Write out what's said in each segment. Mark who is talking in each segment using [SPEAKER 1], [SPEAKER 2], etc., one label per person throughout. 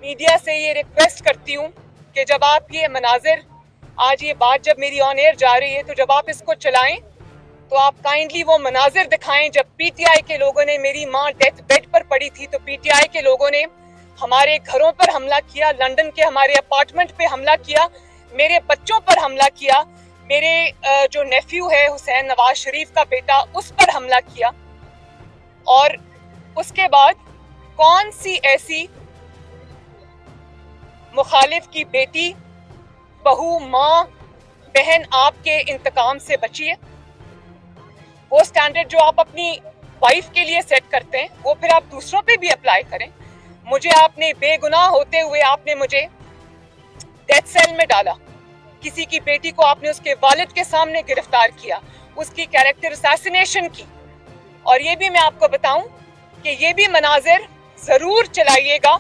[SPEAKER 1] Media से ये request करती हूँ कि जब आप ये मनाजिर, आज ये बात जब मेरी ऑन एयर जा रही है, तो जब आप इसको चलाएं तो आप काइंडली वो मनाजिर दिखाएं जब पीटीआई के लोगों ने, मेरी माँ डेथ बेड पर पड़ी थी तो पीटीआई के लोगों ने हमारे घरों पर हमला किया, लंदन के हमारे अपार्टमेंट पे हमला किया, मेरे बच्चों पर हमला किया, मेरे जो नेफ्यू है हुसैन नवाज शरीफ का बेटा, उस पर हमला किया। और उसके बाद कौन सी ऐसी मुखालिफ की बेटी, बहू, माँ, बहन आपके इंतकाम से बची है? वो स्टैंडर्ड जो आप अपनी वाइफ के लिए सेट करते हैं वो फिर आप दूसरों पे भी अप्लाई करें। मुझे आपने बेगुनाह होते हुए आपने मुझे डेथ सेल में डाला, किसी की बेटी को आपने उसके वालिद के सामने गिरफ्तार किया, उसकी कैरेक्टर असैसिनेशन की। और ये भी मैं आपको बताऊं कि ये भी मनाजिर जरूर चलाइएगा,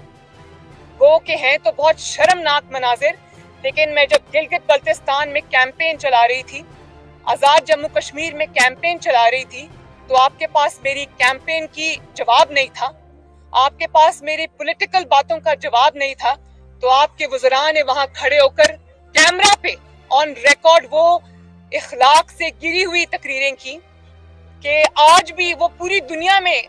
[SPEAKER 1] वो के हैं तो बहुत शर्मनाक मनाजिर। लेकिन मैं जब गिलगित बल्तिस्तान में कैंपेन चला रही थी, आज़ाद जम्मू कश्मीर में कैंपेन चला रही थी, तो आपके पास मेरी कैंपेन की जवाब नहीं था, आपके पास मेरी पॉलिटिकल बातों का जवाब नहीं था। तो आपके वज़रा ने वहां खड़े होकर कैमरा पे ऑन रिकॉर्ड वो इखलाक से गिरी हुई तकरीरें की कि आज भी वो पूरी दुनिया में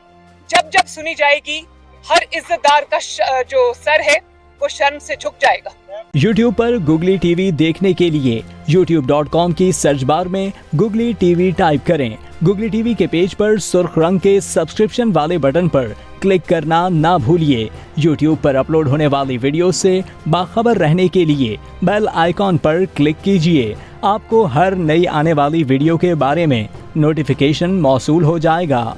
[SPEAKER 1] जब जब सुनी जाएगी, हर इज्जतदार का जो सर है वो शर्म से झुक जाएगा।
[SPEAKER 2] YouTube पर गुगली टीवी देखने के लिए youtube.com की सर्च बार में गुगली टीवी टाइप करें। गुगली टीवी के पेज पर सुर्ख रंग के सब्सक्रिप्शन वाले बटन पर क्लिक करना ना भूलिए। YouTube पर अपलोड होने वाली वीडियो से बाखबर रहने के लिए बेल आइकॉन पर क्लिक कीजिए। आपको हर नई आने वाली वीडियो के बारे में नोटिफिकेशन मौसूल हो जाएगा।